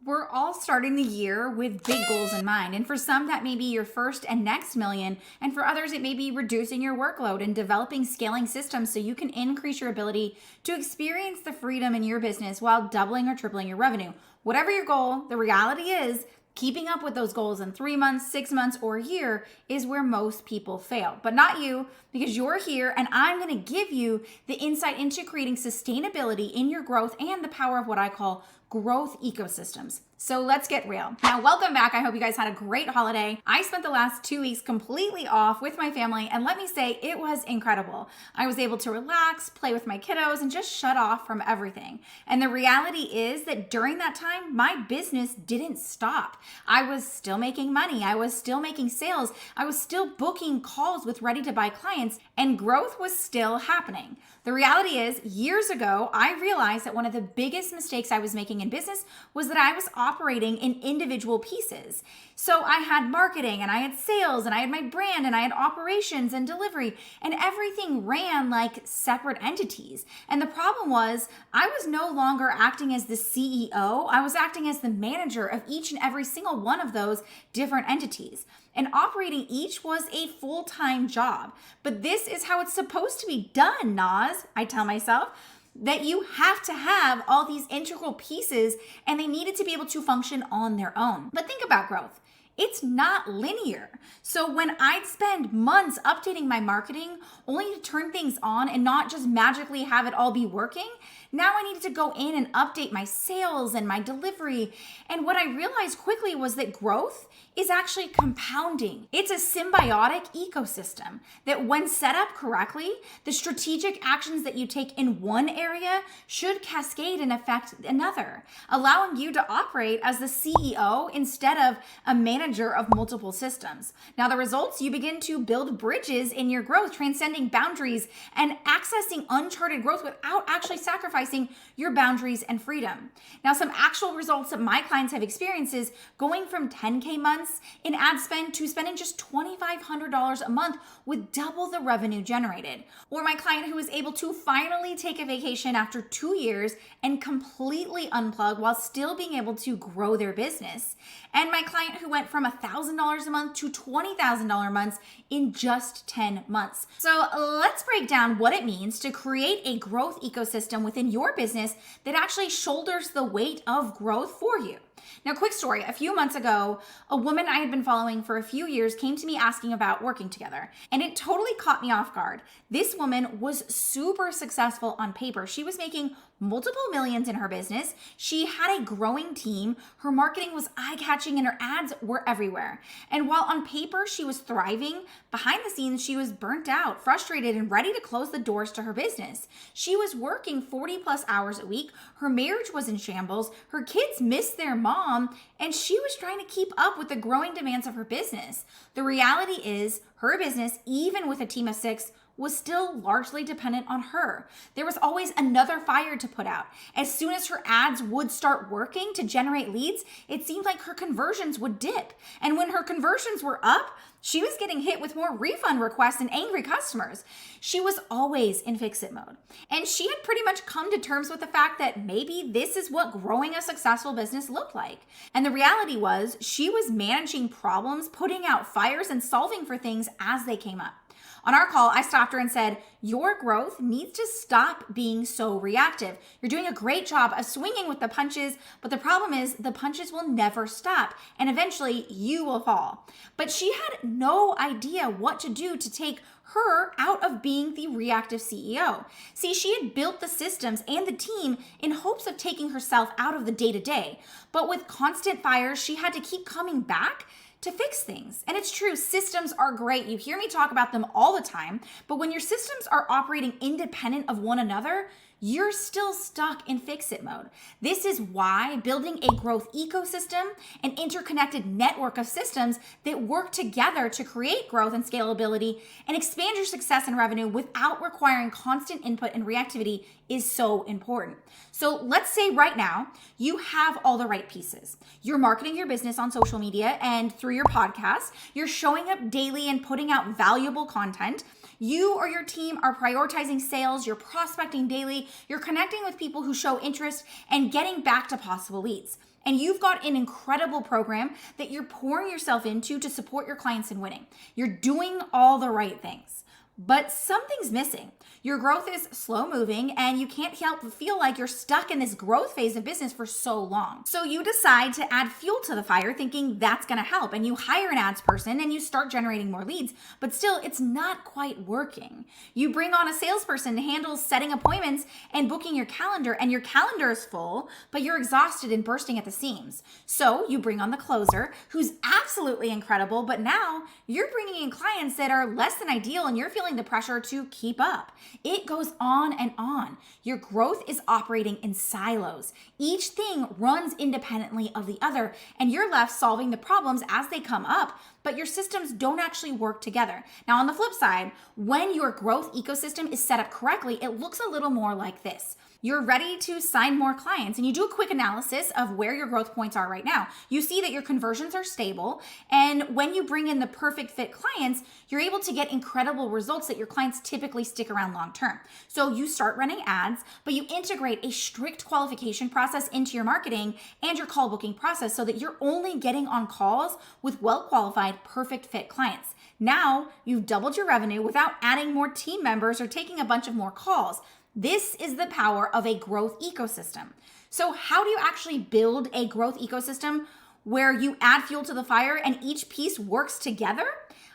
We're all starting the year with big goals in mind. And for some, that may be your first and next million. And for others, it may be reducing your workload and developing scaling systems so you can increase your ability to experience the freedom in your business while doubling or tripling your revenue. Whatever your goal, the reality is keeping up with those goals in 3 months, 6 months, or a year is where most people fail. But not you, because you're here and I'm going to give you the insight into creating sustainability in your growth and the power of what I call growth ecosystems. So let's get real. Now, welcome back. I hope you guys had a great holiday. I spent the last 2 weeks completely off with my family, and let me say, it was incredible. I was able to relax, play with my kiddos, and just shut off from everything. And the reality is that during that time, my business didn't stop. I was still making money. I was still making sales. I was still booking calls with ready-to-buy clients, and growth was still happening. The reality is, years ago, I realized that one of the biggest mistakes I was making in business was that I was operating in individual pieces. So I had marketing and I had sales and I had my brand and I had operations and delivery, and everything ran like separate entities. And the problem was I was no longer acting as the CEO. I was acting as the manager of each and every single one of those different entities. And operating each was a full-time job. But this is how it's supposed to be done, Nas, I tell myself. That you have to have all these integral pieces and they needed to be able to function on their own. But think about growth. It's not linear. So when I'd spend months updating my marketing only to turn things on and not just magically have it all be working, now I needed to go in and update my sales and my delivery. And what I realized quickly was that growth is actually compounding. It's a symbiotic ecosystem that when set up correctly, the strategic actions that you take in one area should cascade and affect another, allowing you to operate as the CEO instead of a manager of multiple systems. Now, the results, you begin to build bridges in your growth, transcending boundaries and accessing uncharted growth without actually sacrificing your boundaries and freedom. Now, some actual results that my clients have experienced is going from 10K months in ad spend to spending just $2,500 a month with double the revenue generated. Or my client who was able to finally take a vacation after 2 years and completely unplug while still being able to grow their business. And my client who went from $1,000 a month to $20,000 months in just 10 months. So let's break down what it means to create a growth ecosystem within your business that actually shoulders the weight of growth for you. Now, quick story. A few months ago, a woman I had been following for a few years came to me asking about working together, and it totally caught me off guard. This woman was super successful on paper. She was making multiple millions in her business. She had a growing team. Her marketing was eye-catching and her ads were everywhere. And while on paper she was thriving, behind the scenes she was burnt out, frustrated, and ready to close the doors to her business. She was working 40 plus hours a week. Her marriage was in shambles. Her kids missed their mom, and she was trying to keep up with the growing demands of her business. The reality is her business, even with a team of 6, was still largely dependent on her. There was always another fire to put out. As soon as her ads would start working to generate leads, it seemed like her conversions would dip. And when her conversions were up, she was getting hit with more refund requests and angry customers. She was always in fix-it mode. And she had pretty much come to terms with the fact that maybe this is what growing a successful business looked like. And the reality was she was managing problems, putting out fires, and solving for things as they came up. On our call, I stopped her and said, your growth needs to stop being so reactive. You're doing a great job of swinging with the punches, but the problem is the punches will never stop, and eventually you will fall. But she had no idea what to do to take her out of being the reactive CEO. See, she had built the systems and the team in hopes of taking herself out of the day-to-day, but with constant fires, she had to keep coming back to fix things. And it's true, systems are great. You hear me talk about them all the time, but when your systems are operating independent of one another, you're still stuck in fix-it mode. This is why building a growth ecosystem, an interconnected network of systems that work together to create growth and scalability and expand your success and revenue without requiring constant input and reactivity is so important. So let's say right now you have all the right pieces. You're marketing your business on social media and through your podcast. You're showing up daily and putting out valuable content. You or your team are prioritizing sales, you're prospecting daily, you're connecting with people who show interest and getting back to possible leads. And you've got an incredible program that you're pouring yourself into to support your clients in winning. You're doing all the right things, but something's missing. Your growth is slow moving and you can't help but feel like you're stuck in this growth phase of business for so long. So you decide to add fuel to the fire thinking that's gonna help, and you hire an ads person and you start generating more leads, but still it's not quite working. You bring on a salesperson to handle setting appointments and booking your calendar, and your calendar is full, but you're exhausted and bursting at the seams. So you bring on the closer who's absolutely incredible, but now you're bringing in clients that are less than ideal and you're feeling the pressure to keep up. It goes on and on. Your growth is operating in silos. Each thing runs independently of the other, and you're left solving the problems as they come up, but your systems don't actually work together. Now, on the flip side, when your growth ecosystem is set up correctly, it looks a little more like this. You're ready to sign more clients and you do a quick analysis of where your growth points are right now. You see that your conversions are stable, and when you bring in the perfect fit clients, you're able to get incredible results that your clients typically stick around long term. So you start running ads, but you integrate a strict qualification process into your marketing and your call booking process so that you're only getting on calls with well-qualified, perfect fit clients. Now you've doubled your revenue without adding more team members or taking a bunch of more calls. This is the power of a growth ecosystem. So how do you actually build a growth ecosystem where you add fuel to the fire and each piece works together?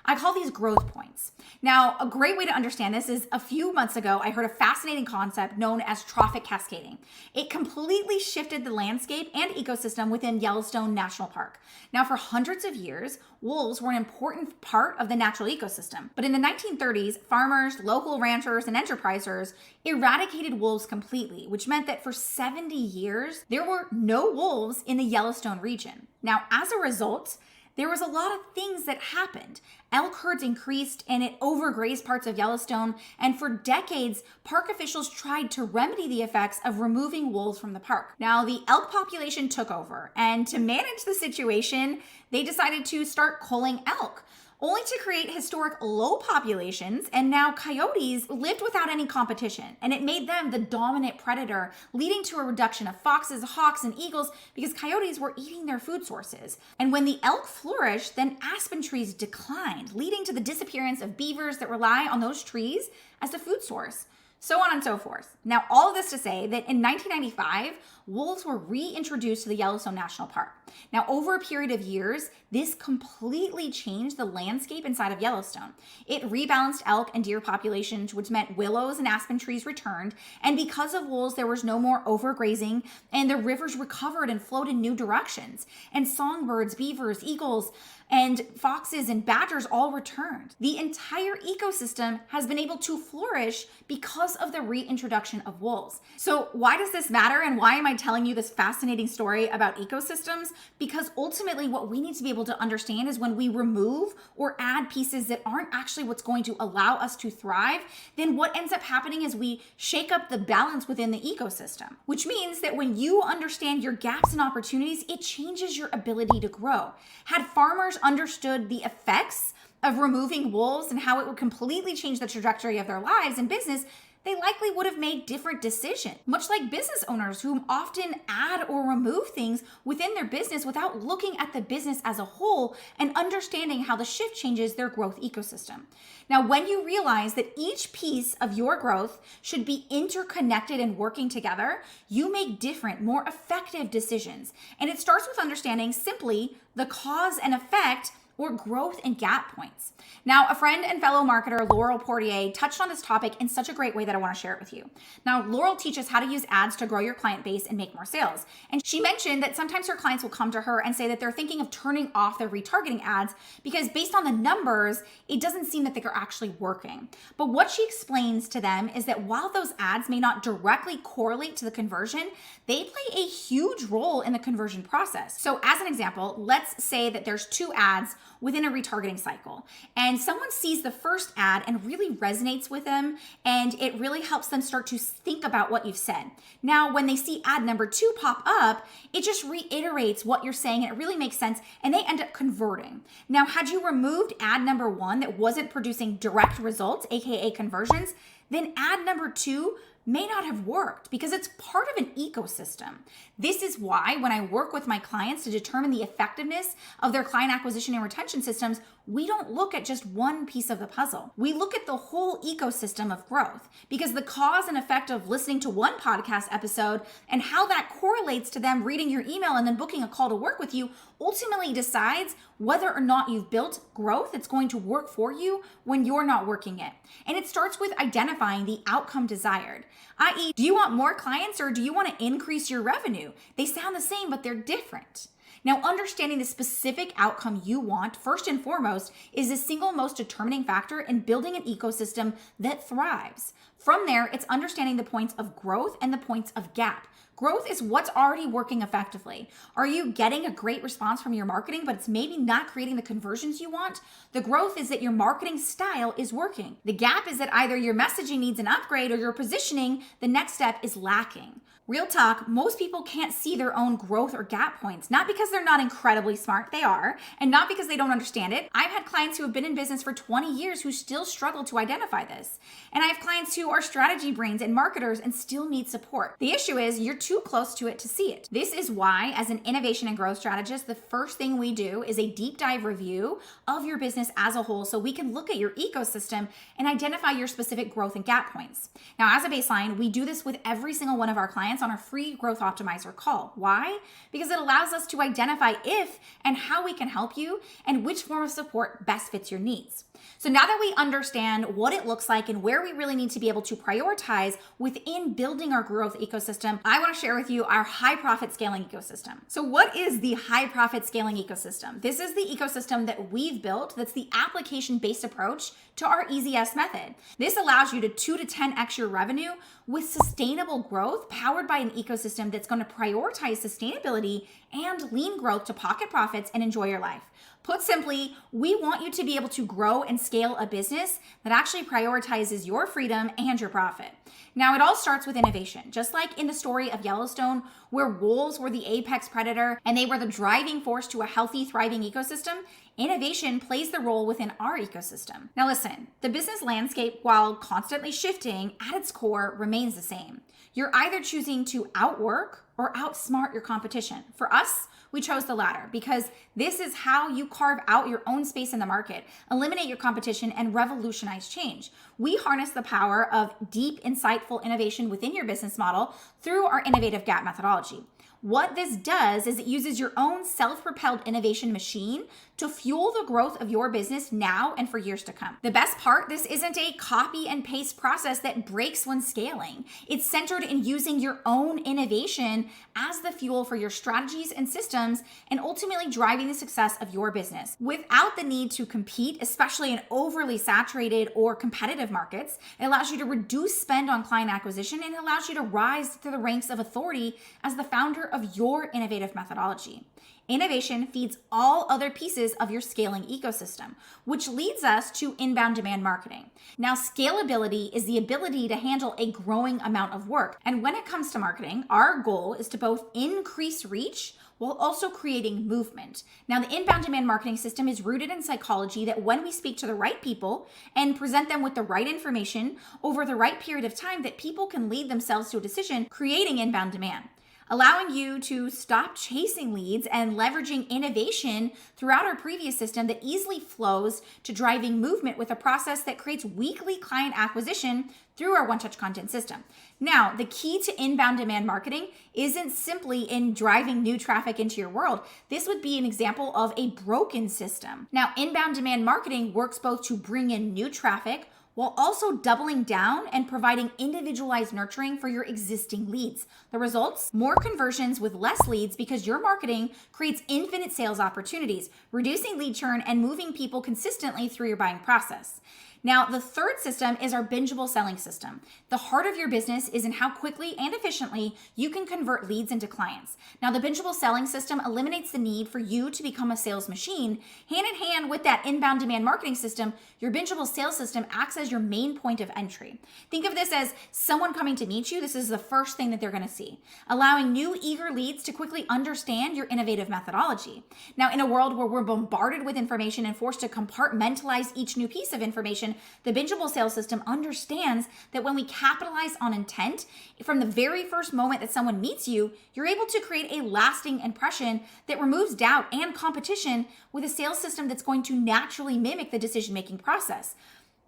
I call these growth points. Now, a great way to understand this is a few months ago, I heard a fascinating concept known as trophic cascading. It completely shifted the landscape and ecosystem within Yellowstone National Park. Now, for hundreds of years, wolves were an important part of the natural ecosystem. But in the 1930s, farmers, local ranchers, and enterprisers eradicated wolves completely, which meant that for 70 years, there were no wolves in the Yellowstone region. Now, as a result, there was a lot of things that happened. Elk herds increased and it overgrazed parts of Yellowstone, and for decades, park officials tried to remedy the effects of removing wolves from the park. Now, the elk population took over, and to manage the situation, they decided to start culling elk, only to create historic low populations, and now coyotes lived without any competition, and it made them the dominant predator, leading to a reduction of foxes, hawks, and eagles because coyotes were eating their food sources. And when the elk flourished, then aspen trees declined, leading to the disappearance of beavers that rely on those trees as a food source. So on and so forth. Now, all of this to say that in 1995, wolves were reintroduced to the Yellowstone National Park. Now, over a period of years, this completely changed the landscape inside of Yellowstone. It rebalanced elk and deer populations, which meant willows and aspen trees returned. And because of wolves, there was no more overgrazing, and the rivers recovered and flowed in new directions. And songbirds, beavers, eagles, and foxes and badgers all returned. The entire ecosystem has been able to flourish because of the reintroduction of wolves. So why does this matter, and why am I telling you this fascinating story about ecosystems? Because ultimately what we need to be able to understand is when we remove or add pieces that aren't actually what's going to allow us to thrive, then what ends up happening is we shake up the balance within the ecosystem, which means that when you understand your gaps and opportunities, it changes your ability to grow. Had farmers understood the effects of removing wolves and how it would completely change the trajectory of their lives and business, they likely would have made different decisions. Much like business owners who often add or remove things within their business without looking at the business as a whole and understanding how the shift changes their growth ecosystem. Now, when you realize that each piece of your growth should be interconnected and working together, you make different, more effective decisions. And it starts with understanding simply the cause and effect or growth and gap points. Now, a friend and fellow marketer, Laurel Portier, touched on this topic in such a great way that I want to share it with you. Now, Laurel teaches how to use ads to grow your client base and make more sales. And she mentioned that sometimes her clients will come to her and say that they're thinking of turning off their retargeting ads because based on the numbers, it doesn't seem that they're actually working. But what she explains to them is that while those ads may not directly correlate to the conversion, they play a huge role in the conversion process. So as an example, let's say that there's 2 ads within a retargeting cycle, and someone sees the first ad and really resonates with them, and it really helps them start to think about what you've said. Now, when they see ad number 2 pop up, it just reiterates what you're saying, and it really makes sense, and they end up converting. Now, had you removed ad number 1 that wasn't producing direct results, aka conversions, then ad number 2 may not have worked because it's part of an ecosystem. This is why when I work with my clients to determine the effectiveness of their client acquisition and retention systems, we don't look at just one piece of the puzzle. We look at the whole ecosystem of growth, because the cause and effect of listening to one podcast episode and how that correlates to them reading your email and then booking a call to work with you ultimately decides whether or not you've built growth that's going to work for you when you're not working it. And it starts with identifying the outcome desired, i.e., do you want more clients or do you want to increase your revenue? They sound the same, but they're different. Now, understanding the specific outcome you want, first and foremost, is the single most determining factor in building an ecosystem that thrives. From there, it's understanding the points of growth and the points of gap. Growth is what's already working effectively. Are you getting a great response from your marketing, but it's maybe not creating the conversions you want? The growth is that your marketing style is working. The gap is that either your messaging needs an upgrade or your positioning, the next step, is lacking. Real talk, most people can't see their own growth or gap points, not because they're not incredibly smart, they are, and not because they don't understand it. I've had clients who have been in business for 20 years who still struggle to identify this. And I have clients who are strategy brains and marketers and still need support. The issue is you're too close to it to see it. This is why, as an innovation and growth strategist, the first thing we do is a deep dive review of your business as a whole so we can look at your ecosystem and identify your specific growth and gap points. Now, as a baseline, we do this with every single one of our clients on our free growth optimizer call. Why? Because it allows us to identify if and how we can help you and which form of support best fits your needs. So now that we understand what it looks like and where we really need to be able to prioritize within building our growth ecosystem, I want to share with you our high profit scaling ecosystem. So what is the high profit scaling ecosystem? This is the ecosystem that we've built that's the application-based approach to our EasyS method. This allows you to 2 to 10x your revenue with sustainable growth powered by an ecosystem that's going to prioritize sustainability and lean growth to pocket profits and enjoy your life. Put simply, we want you to be able to grow and scale a business that actually prioritizes your freedom and your profit. Now, it all starts with innovation. Just like in the story of Yellowstone, where wolves were the apex predator and they were the driving force to a healthy, thriving ecosystem, innovation plays the role within our ecosystem. Now listen, the business landscape, while constantly shifting, at its core remains the same. You're either choosing to outwork or outsmart your competition. For us, we chose the latter because this is how you carve out your own space in the market, eliminate your competition, and revolutionize change. We harness the power of deep, insightful innovation within your business model through our innovative gap methodology. What this does is it uses your own self-propelled innovation machine to fuel the growth of your business now and for years to come. The best part, this isn't a copy and paste process that breaks when scaling. It's centered in using your own innovation as the fuel for your strategies and systems and ultimately driving the success of your business without the need to compete, especially in overly saturated or competitive markets. It allows you to reduce spend on client acquisition and allows you to rise to the ranks of authority as the founder of your innovative methodology. Innovation feeds all other pieces of your scaling ecosystem, which leads us to inbound demand marketing. Now, scalability is the ability to handle a growing amount of work. And when it comes to marketing, our goal is to both increase reach while also creating movement. Now, the inbound demand marketing system is rooted in psychology that when we speak to the right people and present them with the right information over the right period of time, that people can lead themselves to a decision, creating inbound demand, allowing you to stop chasing leads and leveraging innovation throughout our previous system that easily flows to driving movement with a process that creates weekly client acquisition through our one-touch content system. Now, the key to inbound demand marketing isn't simply in driving new traffic into your world. This would be an example of a broken system. Now, inbound demand marketing works both to bring in new traffic while also doubling down and providing individualized nurturing for your existing leads. The results? More conversions with less leads because your marketing creates infinite sales opportunities, reducing lead churn and moving people consistently through your buying process. Now, the third system is our bingeable selling system. The heart of your business is in how quickly and efficiently you can convert leads into clients. Now, the bingeable selling system eliminates the need for you to become a sales machine. Hand in hand with that inbound demand marketing system, your bingeable sales system acts as your main point of entry. Think of this as someone coming to meet you. This is the first thing that they're going to see, allowing new eager leads to quickly understand your innovative methodology. Now, in a world where we're bombarded with information and forced to compartmentalize each new piece of information, addition, the Bingeable sales system understands that when we capitalize on intent, from the very first moment that someone meets you, you're able to create a lasting impression that removes doubt and competition with a sales system that's going to naturally mimic the decision-making process.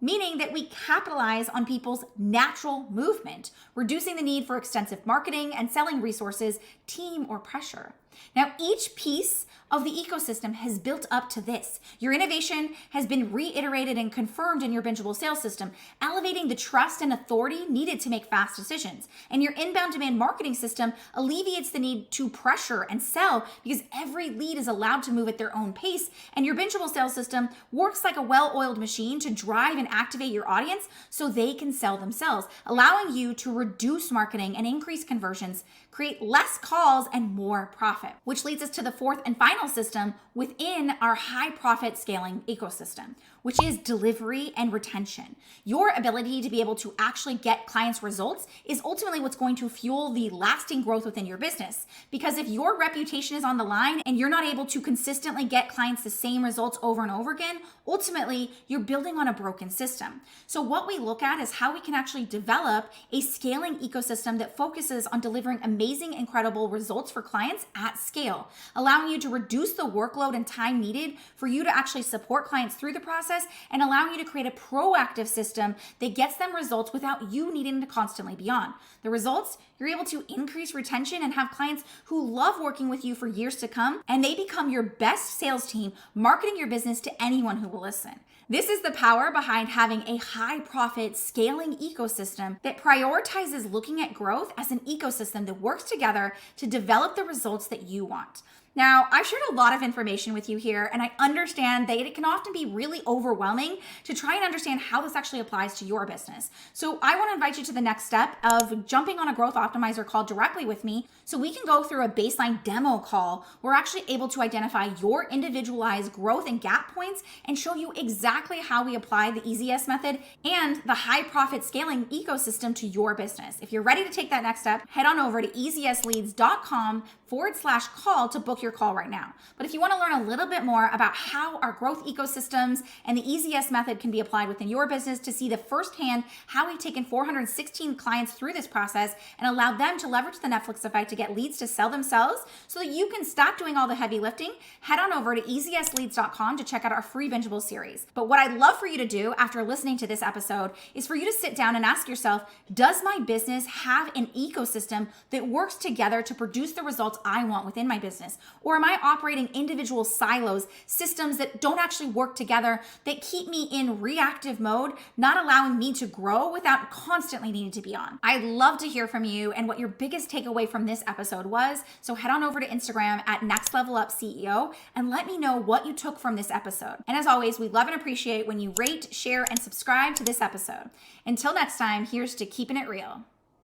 Meaning that we capitalize on people's natural movement, reducing the need for extensive marketing and selling resources, team, or pressure. Now, each piece of the ecosystem has built up to this. Your innovation has been reiterated and confirmed in your Bingeable sales system, elevating the trust and authority needed to make fast decisions. And your inbound demand marketing system alleviates the need to pressure and sell because every lead is allowed to move at their own pace. And your Bingeable sales system works like a well-oiled machine to drive and activate your audience so they can sell themselves, allowing you to reduce marketing and increase conversions, create less calls and more profit, which leads us to the fourth and final system within our high profit scaling ecosystem, which is delivery and retention. Your ability to be able to actually get clients results is ultimately what's going to fuel the lasting growth within your business. Because if your reputation is on the line and you're not able to consistently get clients the same results over and over again, ultimately you're building on a broken system. So what we look at is how we can actually develop a scaling ecosystem that focuses on delivering amazing, incredible results for clients at scale, allowing you to reduce the workload and time needed for you to actually support clients through the process and allowing you to create a proactive system that gets them results without you needing to constantly be on. The results, you're able to increase retention and have clients who love working with you for years to come, and they become your best sales team, marketing your business to anyone who will listen. This is the power behind having a high profit scaling ecosystem that prioritizes looking at growth as an ecosystem that works together to develop the results that you want. Now, I've shared a lot of information with you here, and I understand that it can often be really overwhelming to try and understand how this actually applies to your business. So I want to invite you to the next step of jumping on a growth optimizer call directly with me so we can go through a baseline demo call. We're actually able to identify your individualized growth and gap points and show you exactly how we apply the EZS method and the high profit scaling ecosystem to your business. If you're ready to take that next step, head on over to ezsleads.com/call to book your call right now. But if you want to learn a little bit more about how our growth ecosystems and the EZS method can be applied within your business to see the firsthand how we've taken 416 clients through this process and allowed them to leverage the Netflix effect to get leads to sell themselves so that you can stop doing all the heavy lifting, head on over to ezsleads.com to check out our free Bingeable series. But what I'd love for you to do after listening to this episode is for you to sit down and ask yourself, does my business have an ecosystem that works together to produce the results I want within my business? Or am I operating individual silos, systems that don't actually work together, that keep me in reactive mode, not allowing me to grow without constantly needing to be on? I'd love to hear from you and what your biggest takeaway from this episode was. So head on over to Instagram at NextLevelUpCEO and let me know what you took from this episode. And as always, we love and appreciate when you rate, share, and subscribe to this episode. Until next time, here's to keeping it real.